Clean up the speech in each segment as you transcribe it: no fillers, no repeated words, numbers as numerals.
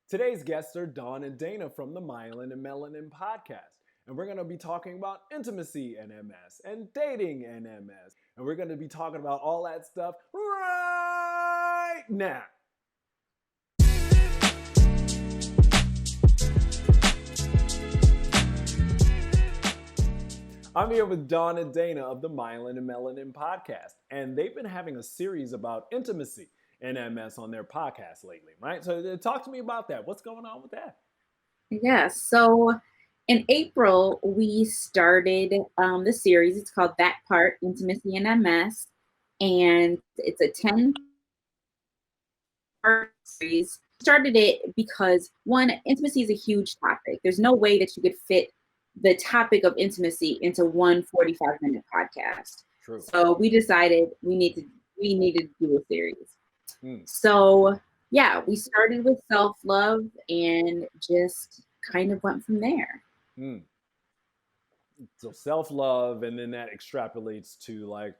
Today's guests are Dawn and Daana from the Myelin and Melanin podcast. And we're going to be talking about intimacy and MS and dating and MS. And we're going to be talking about all that stuff right now. I'm here with Dawn and Daana of the Myelin and Melanin podcast. And they've been having a series about intimacy and MS on their podcast lately, right? So talk to me about that. What's going on with that? Yeah, so in April, we started the series. It's called That Part, Intimacy and MS. And it's a 10-part series. Started it because, one, intimacy is a huge topic. There's no way that you could fit the topic of intimacy into one 45-minute podcast. True. So we decided we needed to do a series. So yeah, we started with self-love and just kind of went from there. So self-love, and then that extrapolates to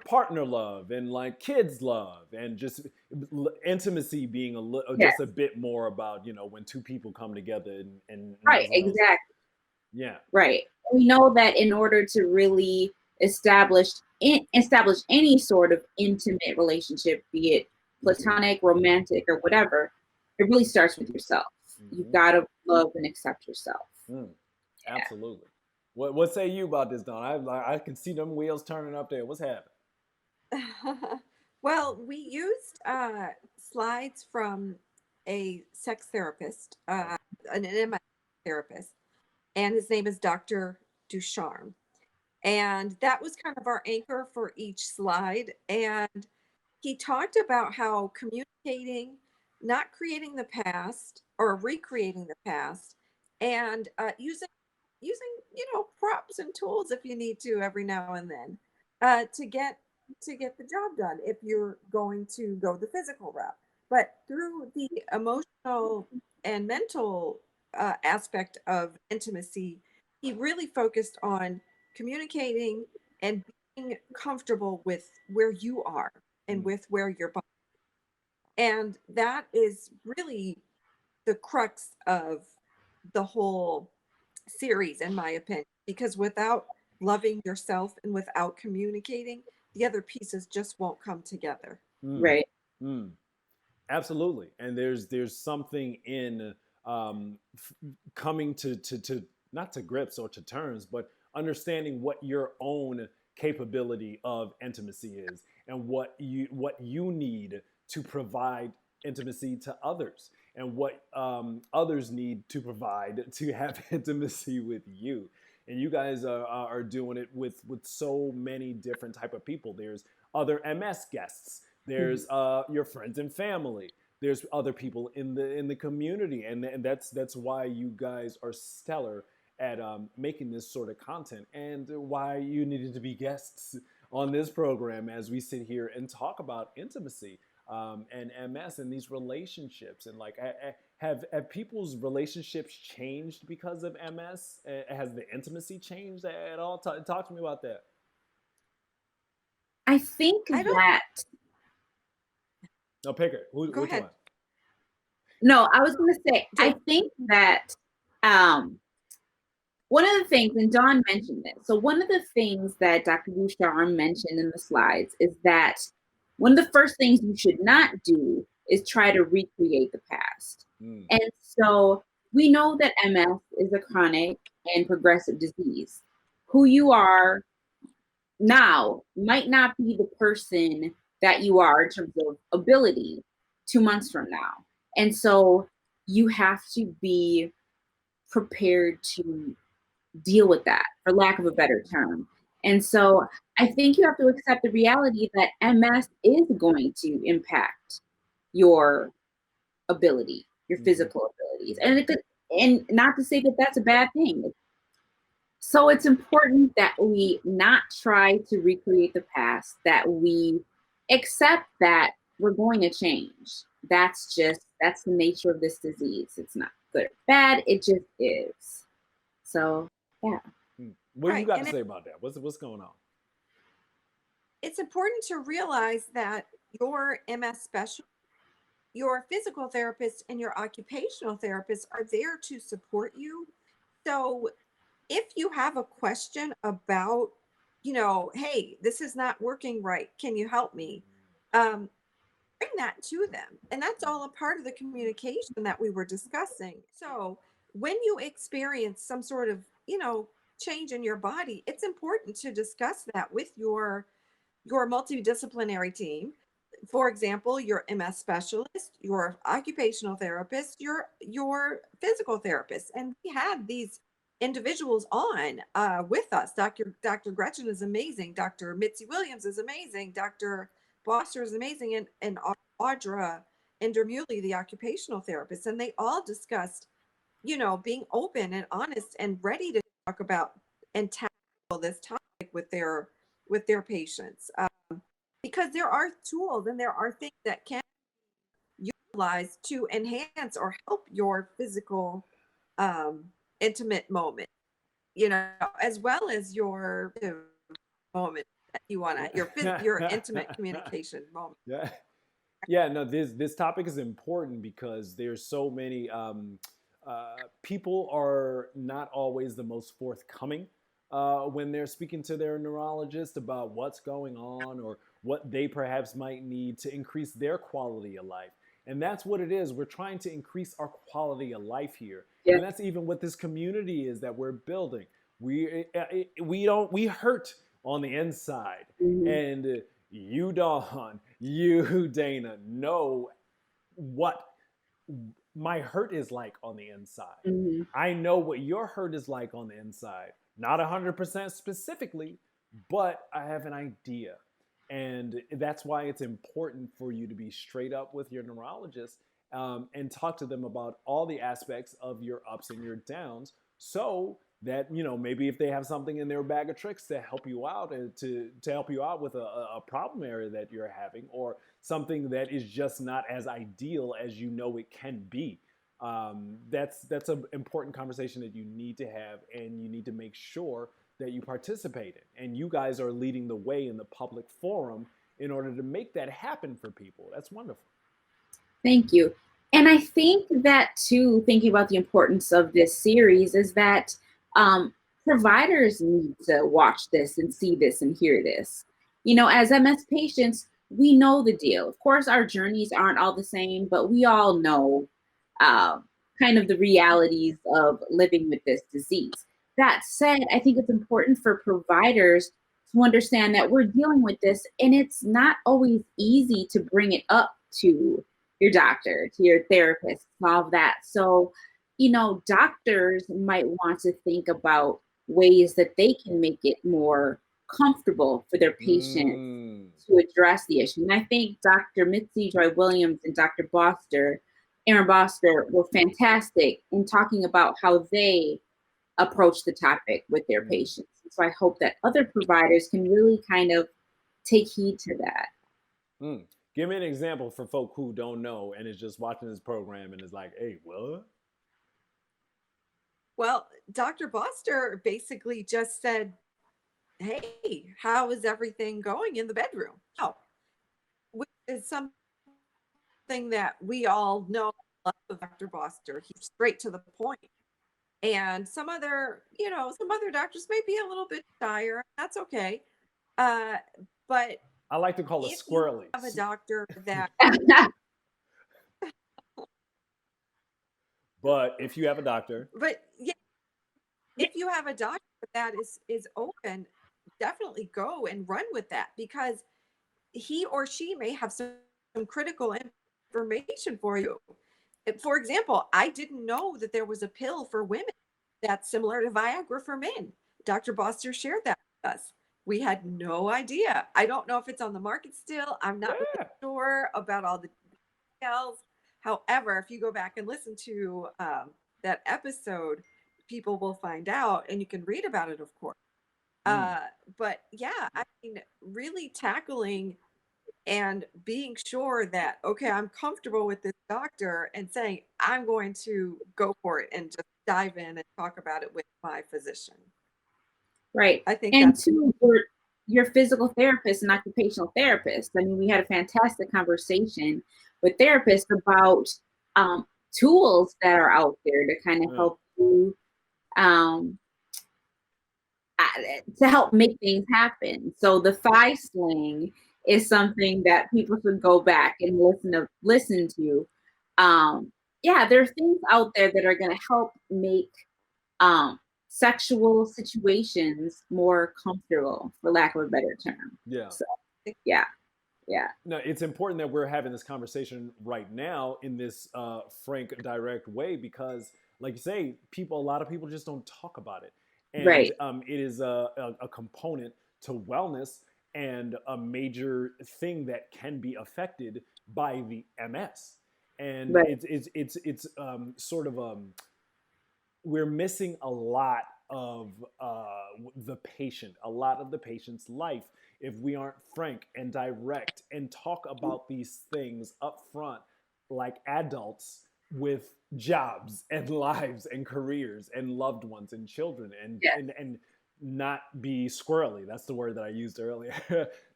partner love and like kids love, and just intimacy being just a bit more about, when two people come together and right, exactly. Yeah. Right. We know that in order to really establish any sort of intimate relationship, be it platonic, romantic, or whatever, it really starts with yourself. You've got to love and accept yourself. Absolutely. What say you about this, Dawn? I can see them wheels turning up there. What's happening? Well, we used slides from a sex therapist, an MS therapist, and his name is Dr. Ducharme. And that was kind of our anchor for each slide. And he talked about how communicating, not creating the past or recreating the past, and using props and tools if you need to every now and then to get the job done if you're going to go the physical route. But through the emotional and mental aspect of intimacy, he really focused on communicating and being comfortable with where you are and with where your body is. And that is really the crux of the whole series, in my opinion, because without loving yourself and without communicating, the other pieces just won't come together. Right. Absolutely. And there's something in coming to not to grips or to terms, but understanding what your own capability of intimacy is and what you need to provide intimacy to others, and what others need to provide to have intimacy with you. And you guys are doing it with so many different type of people. There's other MS guests. There's your friends and family. There's other people in the community, and that's why you guys are stellar at making this sort of content, and why you needed to be guests on this program as we sit here and talk about intimacy and MS and these relationships. And like, have people's relationships changed because of MS? Has the intimacy changed at all? Talk to me about that. I think that. No, pick it. Go ahead. One? No, I was going to say, I think that one of the things, and Dawn mentioned this, so one of the things that Dr. Ducharme mentioned in the slides is that one of the first things you should not do is try to recreate the past. And so we know that MS is a chronic and progressive disease. Who you are now might not be the person that you are in terms of ability 2 months from now. And so you have to be prepared to deal with that, for lack of a better term. And so I think you have to accept the reality that MS is going to impact your ability, your physical abilities. And not to say that that's a bad thing. So it's important that we not try to recreate the past, that we accept that we're going to change. That's the nature of this disease. It's not good or bad. It just is. So, yeah. What do you got to say about that? What's going on? It's important to realize that your MS specialty your physical therapist and your occupational therapist are there to support you. So if you have a question about, hey, this is not working right, can you help me? Um, Bring that to them. And that's all a part of the communication that we were discussing. So when you experience some sort of, change in your body, it's important to discuss that with your multidisciplinary team. For example, your MS specialist, your occupational therapist, your physical therapist. And we had these individuals on with us. Dr. Gretchen is amazing. Dr. Mitzi Williams is amazing. Dr. Foster is amazing. And Audra Endermuley, the occupational therapist. And they all discussed, being open and honest and ready to talk about and tackle this topic with their patients. Because there are tools and there are things that can be utilized to enhance or help your physical intimate moment, as well as your moment that you want to your intimate communication moment. Yeah, no, this topic is important because there's so many people are not always the most forthcoming when they're speaking to their neurologist about what's going on or what they perhaps might need to increase their quality of life. And that's what it is. We're trying to increase our quality of life here. Yeah. And that's even what this community is that we're building. We hurt on the inside. Mm-hmm. And you, Dawn, you, Dana, know what my hurt is like on the inside. Mm-hmm. I know what your hurt is like on the inside. Not 100% specifically, but I have an idea. And that's why it's important for you to be straight up with your neurologist and talk to them about all the aspects of your ups and your downs, so that, maybe if they have something in their bag of tricks to help you out and to help you out with a problem area that you're having, or something that is just not as ideal as it can be. That's an important conversation that you need to have, and you need to make sure that you participate in. And you guys are leading the way in the public forum in order to make that happen for people. That's wonderful. Thank you. And I think that too, thinking about the importance of this series, is that providers need to watch this and see this and hear this. As MS patients, we know the deal. Of course, our journeys aren't all the same, but we all know kind of the realities of living with this disease. That said, I think it's important for providers to understand that we're dealing with this, and it's not always easy to bring it up to your doctor, to your therapist, all of that. So, doctors might want to think about ways that they can make it more comfortable for their patients to address the issue. And I think Dr. Mitzi Joy Williams and Dr. Aaron Boster, were fantastic in talking about how they approach the topic with their patients. So I hope that other providers can really kind of take heed to that. Give me an example for folk who don't know and is just watching this program and is like, hey, what? Well, Dr. Boster basically just said, hey, how is everything going in the bedroom? Oh, which is something that we all know of Dr. Boster. He's straight to the point. And some other doctors may be a little bit shyer. That's okay. But I like to call it squirrely. Have a doctor that. But if you have a doctor. But yeah, if you have a doctor that is open, definitely go and run with that, because he or she may have some critical information for you. For example, I didn't know that there was a pill for women that's similar to Viagra for men. Dr. Boster shared that with us. We had no idea. I don't know if it's on the market still. I'm not really sure about all the details. However, if you go back and listen to that episode, people will find out, and you can read about it, of course. But yeah, I mean, really tackling and being sure that, okay, I'm comfortable with this doctor, and saying, I'm going to go for it and just dive in and talk about it with my physician. Right. I think and to your physical therapist and occupational therapist. I mean, we had a fantastic conversation with therapists about tools that are out there to kind of help you to help make things happen. So the thigh sling is something that people should go back and listen to. Yeah, there are things out there that are going to help make sexual situations more comfortable, for lack of a better term. Yeah. So, yeah. No, it's important that we're having this conversation right now in this frank, direct way because, like you say, a lot of people just don't talk about it, and Right. it is a component to wellness and a major thing that can be affected by the MS, and Right. it's sort of we're missing a lot of a lot of the patient's life if we aren't frank and direct and talk about these things up front like adults with jobs and lives and careers and loved ones and children and not be squirrely. That's the word that I used earlier.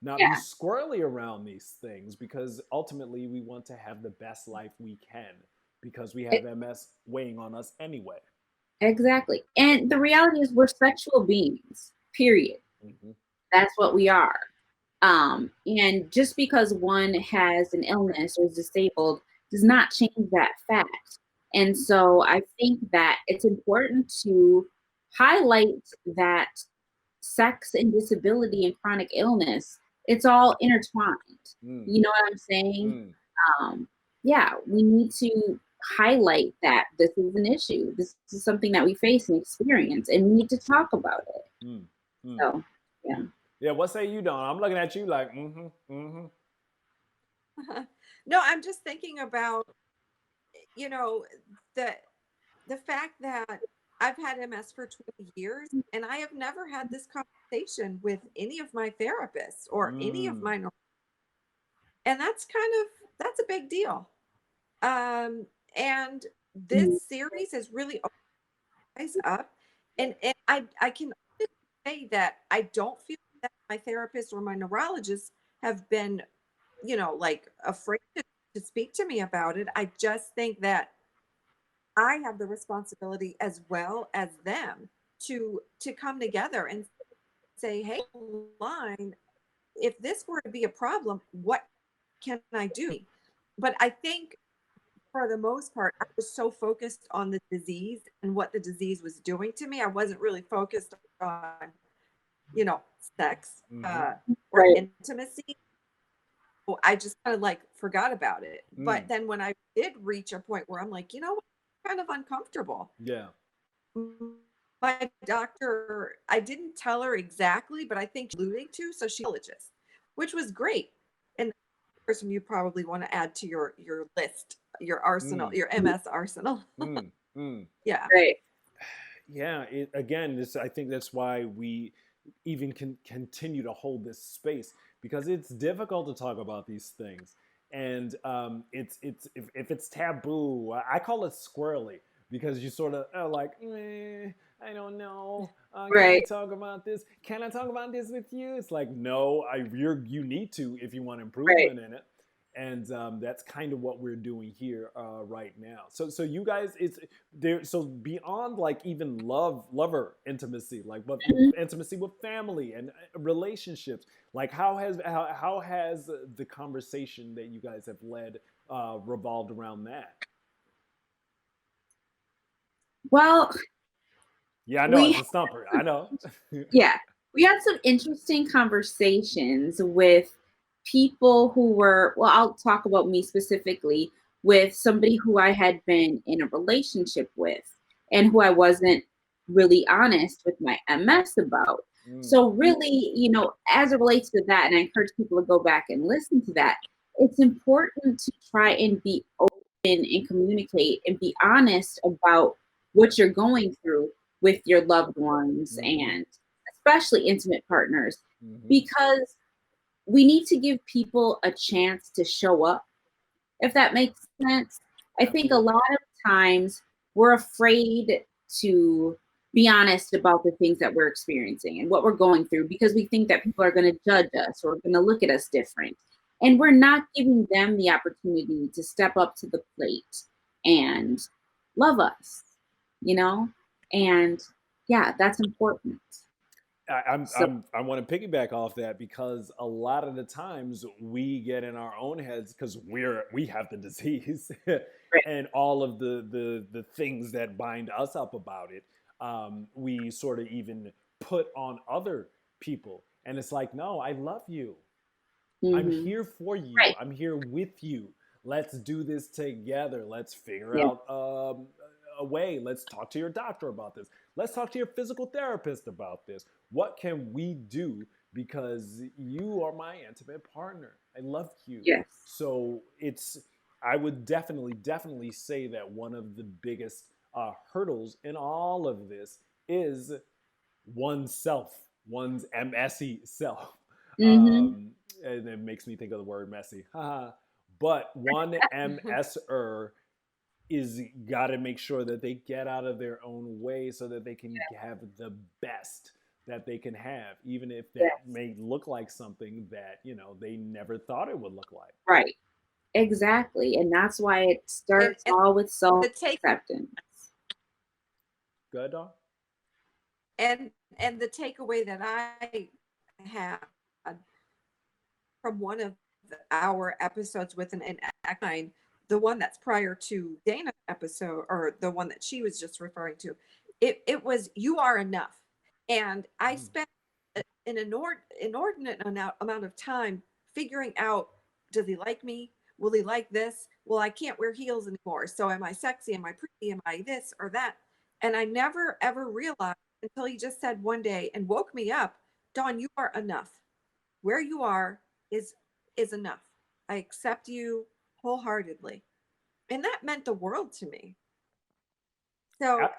Not be squirrely around these things because ultimately we want to have the best life we can because we have MS weighing on us anyway. Exactly. And the reality is we're sexual beings, period. Mm-hmm. That's what we are. And just because one has an illness or is disabled does not change that fact. And so I think that it's important to highlight that sex and disability and chronic illness, it's all intertwined. You know what I'm saying? Yeah, we need to highlight that this is an issue. This is something that we face and experience, and we need to talk about it. So, yeah. Yeah, what say you, Dawn? I'm looking at you like, No, I'm just thinking about, the fact that I've had MS for 20 years and I have never had this conversation with any of my therapists or any of my, and that's a big deal. And this series has really opened my eyes up, and I can say that I don't feel that my therapist or my neurologist have been, like afraid to speak to me about it. I just think that I have the responsibility as well as them to come together and say, hey, line, if this were to be a problem, what can I do? But I think for the most part, I was so focused on the disease and what the disease was doing to me. I wasn't really focused on, sex or intimacy. So I just kind of like forgot about it. But then when I did reach a point where I'm like, I'm kind of uncomfortable. Yeah. My doctor, I didn't tell her exactly, but I think she's alluding to, so she's a psychologist, which was great. And the person you probably want to add to your list, your arsenal, your MS arsenal. Yeah. Right. Yeah. Again, I think that's why we even can continue to hold this space because it's difficult to talk about these things. And it's if it's taboo, I call it squirrely because you sort of are like, I don't know. Can I talk about this? Can I talk about this with you? It's like, no, you need to if you want improvement in it. And that's kind of what we're doing here right now. So you guys, it's there. So beyond like even lover intimacy, like but intimacy with family and relationships, like how has the conversation that you guys have led revolved around that? Well, yeah, I know it's a stumper. I know. Yeah, we had some interesting conversations with people who were, well, I'll talk about me specifically, with somebody who I had been in a relationship with and who I wasn't really honest with my MS about. So really, as it relates to that, and I encourage people to go back and listen to that, it's important to try and be open and communicate and be honest about what you're going through with your loved ones and especially intimate partners, because we need to give people a chance to show up, if that makes sense. I think a lot of times we're afraid to be honest about the things that we're experiencing and what we're going through because we think that people are going to judge us or going to look at us different. And we're not giving them the opportunity to step up to the plate and love us, you know? And yeah, that's important. So, I want to piggyback off that because a lot of the times we get in our own heads because we have the disease and all of the things that bind us up about it. We sort of even put on other people, and it's like, no, I love you. I'm mm-hmm. here for you. Right. I'm here with you. Let's do this together. Let's figure Yeah. out a way. Let's talk to your doctor about this. Let's talk to your physical therapist about this. What can we do? Because you are my intimate partner. I love you. Yes. So I would definitely say that one of the biggest hurdles in all of this is oneself, one's messy self. Mm-hmm. Um, and it makes me think of the word messy. But one MSer is got to make sure that they get out of their own way so that they can have the best that they can have, even if Yes. that may look like something that, they never thought it would look like. Right. Exactly. And that's why it starts and all with the self-acceptance. Good, Dawn? and the takeaway that I had from one of our episodes with an acne, the one that's prior to Dana's episode, or the one that she was just referring to, it was, you are enough. And I spent an inordinate amount of time figuring out, does he like me? Will he like this? Well, I can't wear heels anymore. So am I sexy? Am I pretty? Am I this or that? And I never ever realized until he just said one day and woke me up, Dawn, you are enough. Where you are is enough. I accept you wholeheartedly. And that meant the world to me. So,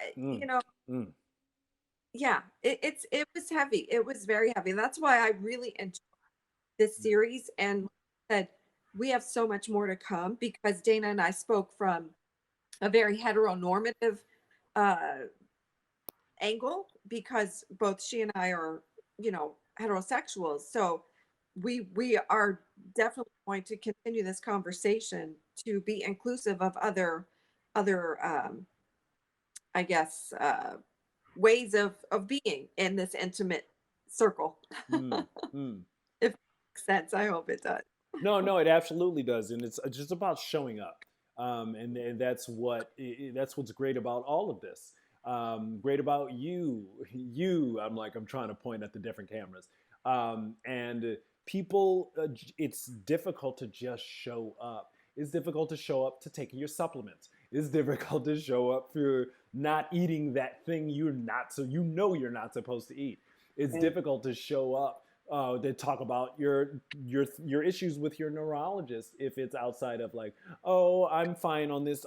yeah, it was heavy. It was very heavy. And that's why I really enjoyed this series. And like I said, we have so much more to come because Daana and I spoke from a very heteronormative angle, because both she and I are, heterosexuals. So we are definitely going to continue this conversation to be inclusive of other I guess ways of being in this intimate circle. If it makes sense, I hope it does. No, it absolutely does, and it's just about showing up, and that's what's great about all of this. Great about you. I'm trying to point at the different cameras, and people. It's difficult to just show up. It's difficult to show up to taking your supplements. It's difficult to show up for not eating that thing you're not supposed to eat. It's difficult to show up they talk about your issues with your neurologist if it's outside of like, oh, I'm fine on this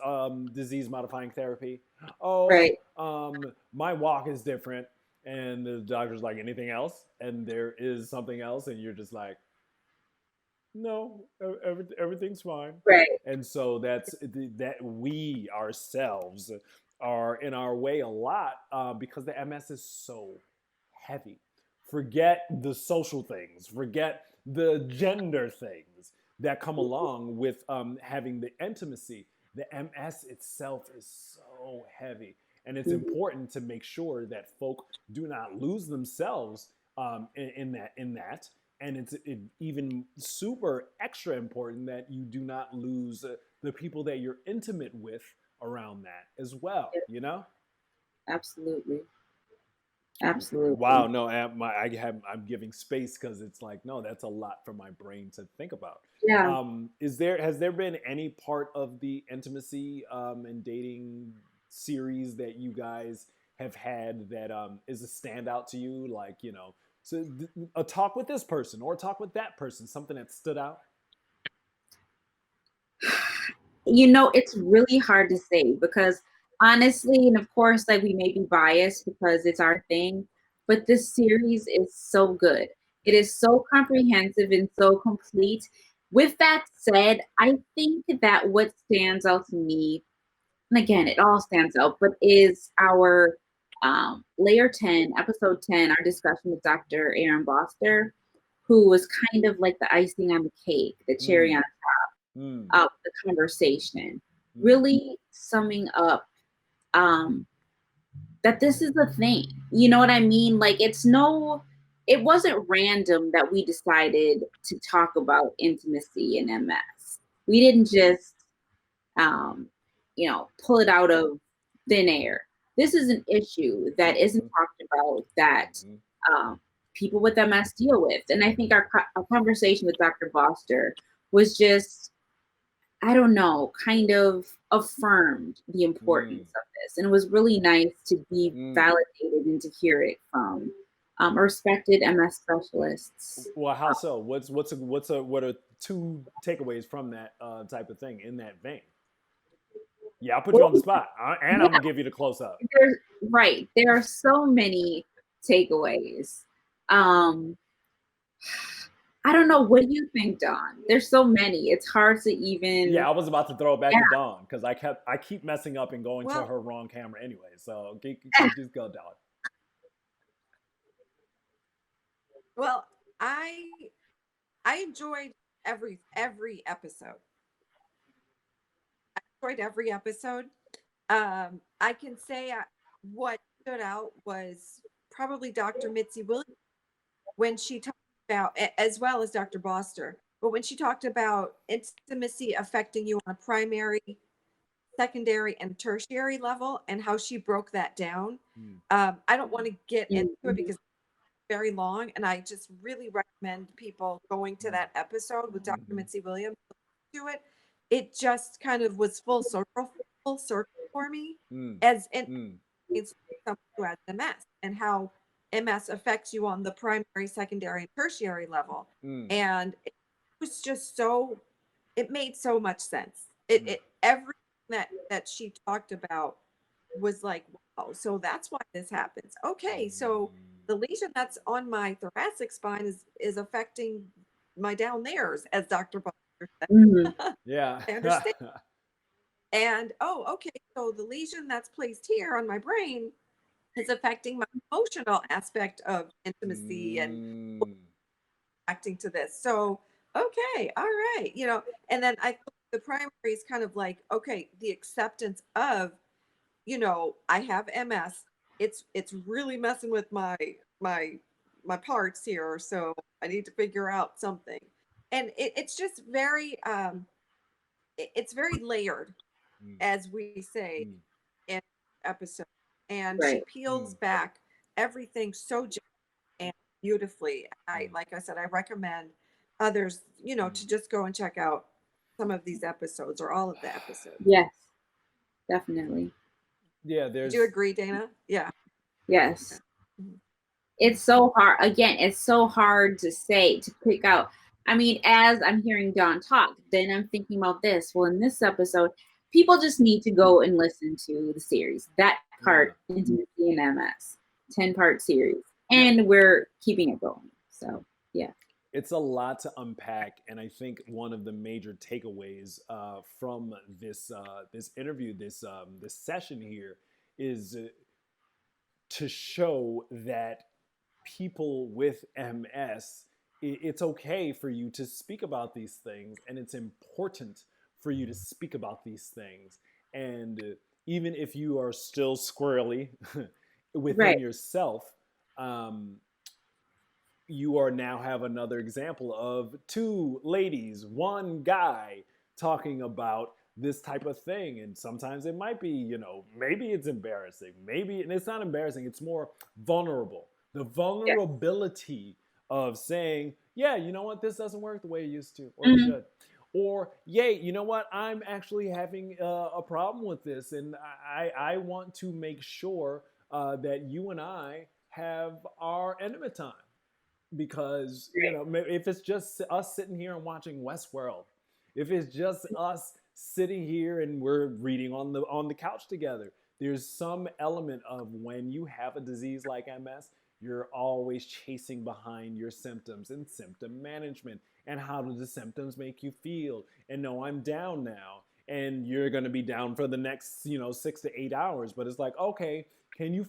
disease modifying therapy. Oh, Right. my walk is different, and the doctor's like, anything else? And there is something else, and you're just like, no, everything's fine. Right. And so that we ourselves are in our way a lot because the MS is so heavy. Forget the social things, forget the gender things that come along with having the intimacy. The MS itself is so heavy, and it's important to make sure that folk do not lose themselves in that. And it's even super extra important that you do not lose the people that you're intimate with around that as well. Absolutely. Absolutely. Wow, no, I'm giving space because it's like, no, that's a lot for my brain to think about. Yeah. Has there been any part of the intimacy and dating series that you guys have had that is a standout to you? Like, so a talk with this person or a talk with that person, something that stood out? It's really hard to say because honestly, and of course, like we may be biased because it's our thing, but this series is so good. It is so comprehensive and so complete. With that said, I think that what stands out to me, and again, it all stands out, but is our layer 10, episode 10, our discussion with Dr. Aaron Boster, who was kind of like the icing on the cake, the cherry on top of the conversation, really summing up that this is a thing. You know what I mean? Like it wasn't random that we decided to talk about intimacy in MS. We didn't just pull it out of thin air. This is an issue that isn't talked about that people with MS deal with. And I think our conversation with Dr. Foster was just, I don't know, kind of affirmed the importance of this. And it was really nice to be validated and to hear it from respected MS specialists. Well, how so? What are two takeaways from that type of thing in that vein? Yeah, I'll put you on the spot, and I'm gonna give you the close up. Right, there are so many takeaways. I don't know. What do you think, Dawn? There's so many. It's hard to even. Yeah, I was about to throw it back to Dawn because I keep messing up and going to her wrong camera anyway. So just go, Dawn. Well, I enjoyed every episode. I enjoyed every episode. I can say what stood out was probably Dr. Mitzi Williams when she talked about, as well as Dr. Boster, but when she talked about intimacy affecting you on a primary, secondary, and tertiary level, and how she broke that down. I don't want to get into it because it's very long, and I just really recommend people going to that episode with Dr. Mitzi Williams to it. It just kind of was full circle for me as someone who has MS and how MS affects you on the primary, secondary, and tertiary level. And it was just it made so much sense. Everything that she talked about was like, wow, so that's why this happens. Okay, so the lesion that's on my thoracic spine is affecting my down there's, as Dr. Butler said. Yeah. I understand. And okay, so the lesion that's placed here on my brain is affecting my emotional aspect of intimacy and acting to this. So, okay, all right, and then I think the primary is kind of like, okay, the acceptance of, I have MS. It's really messing with my parts here, so I need to figure out something. And it's just very it's very layered, as we say in episode. And she peels back everything so gently and beautifully. Like I said, I recommend others, to just go and check out some of these episodes or all of the episodes. Yes, definitely. Yeah, Do you agree, Daana? Yeah. Yes. It's so hard. Again, it's so hard to pick out. I mean, as I'm hearing Dawn talk, then I'm thinking about this. Well, in this episode, people just need to go and listen to the series. That part, Intimacy and MS, 10-part series. And we're keeping it going. So, yeah. It's a lot to unpack, and I think one of the major takeaways from this interview, this session here, is to show that people with MS, it's okay for you to speak about these things, and it's important for you to speak about these things. And even if you are still squirrely within yourself, you are now have another example of two ladies, one guy talking about this type of thing. And sometimes it might be, maybe it's embarrassing. Maybe, and it's not embarrassing, it's more vulnerable. The vulnerability of saying, yeah, you know what, this doesn't work the way it used to, or it should. Or, yay, you know what, I'm actually having a problem with this, and I want to make sure that you and I have our intimate time. Because, if it's just us sitting here and watching Westworld, if it's just us sitting here and we're reading on the couch together, there's some element of when you have a disease like MS, you're always chasing behind your symptoms and symptom management. And how do the symptoms make you feel? And no, I'm down now. And you're going to be down for the next, 6 to 8 hours. But it's like, okay, can you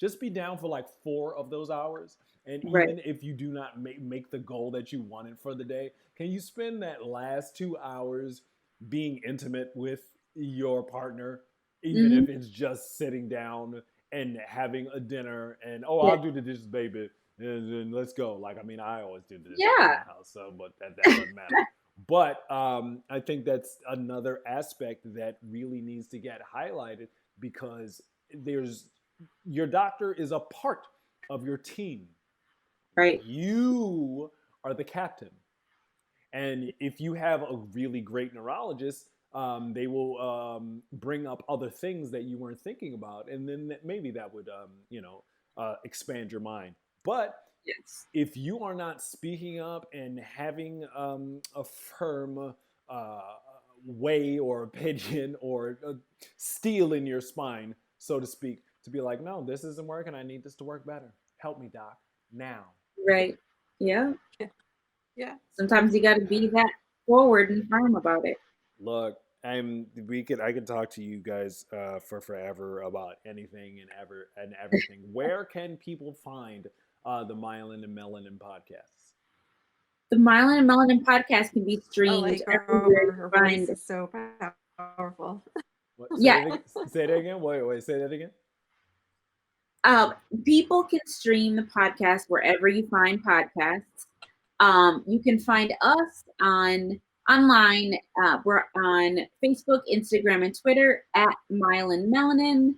just be down for like 4 of those hours? And Right. even if you do not make the goal that you wanted for the day, can you spend that last 2 hours being intimate with your partner, even Hmm. if it's just sitting down and having a dinner and, oh, Yeah. I'll do the dishes, baby, and let's go. Like, I mean, I always do the dishes in Yeah. my house, so, but that doesn't matter. But I think that's another aspect that really needs to get highlighted, because there's your doctor is a part of your team. Right. You are the captain. And if you have a really great neurologist, they will bring up other things that you weren't thinking about, and then maybe that would, expand your mind. But Yes. if you are not speaking up and having a firm uh, way or opinion or steel in your spine, so to speak, to be like, no, this isn't working. I need this to work better. Help me, doc, now. Right. Yeah. Yeah. Sometimes you got to be that forward and firm about it. Look, I could talk to you guys for forever about anything and everything. Where can people find the Myelin and Melanin podcasts? The Myelin and Melanin podcast can be Oh, streamed like everywhere her you voice find. is so powerful. What, say Yeah. that again. Say that again. Wait. Say that again. Um, People can stream the podcast wherever you find podcasts. You can find us online. We're on Facebook, Instagram, and Twitter at Myelin Melanin.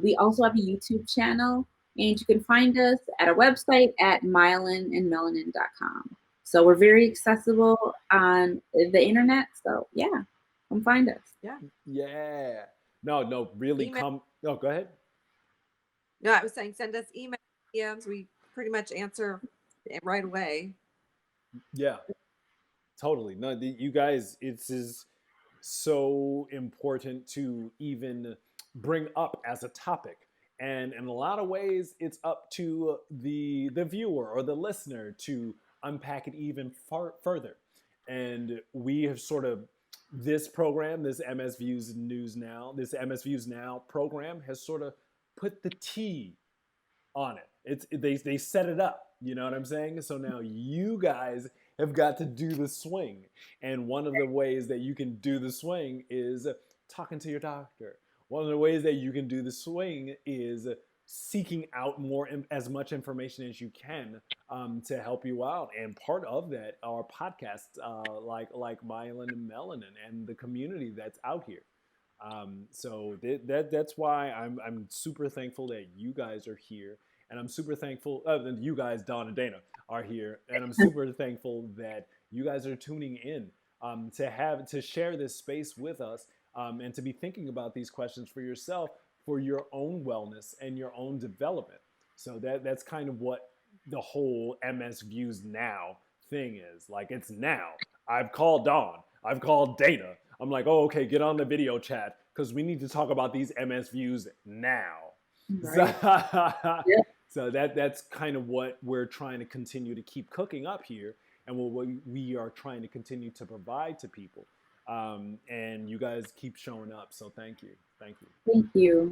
We also have a YouTube channel, and you can find us at our website at myelinandmelanin.com. So we're very accessible on the internet. So yeah, come find us. Yeah. Yeah. No. Really, Email. come. No, go ahead. No, I was saying send us email DMs. We pretty much answer it right away. Yeah. Totally. No, you guys, it's is so important to even bring up as a topic. And in a lot of ways, it's up to the viewer or the listener to unpack it even further. And we have sort of this program, this MS Views News Now, this MS Views Now program has sort of put the T on it. They set it up. You know what I'm saying? So now you guys have got to do the swing, and one of the ways that you can do the swing is talking to your doctor. One of the ways that you can do the swing is seeking out as much information as you can to help you out. And part of that are podcasts like Myelin and Melanin and the community that's out here. So that's why I'm super thankful that you guys are here, and I'm super thankful that you guys, Dawn and Dana, are here, and I'm super thankful that you guys are tuning in to share this space with us, and to be thinking about these questions for yourself, for your own wellness and your own development. So that's kind of what the whole MS Views Now thing is. Like, it's now. I've called Dawn. I've called Dana. I'm like, oh, okay, get on the video chat because we need to talk about these MS Views now. Right. So, Yeah. so that's kind of what we're trying to continue to keep cooking up here, and what we are trying to continue to provide to people. And you guys keep showing up, so thank you. Thank you.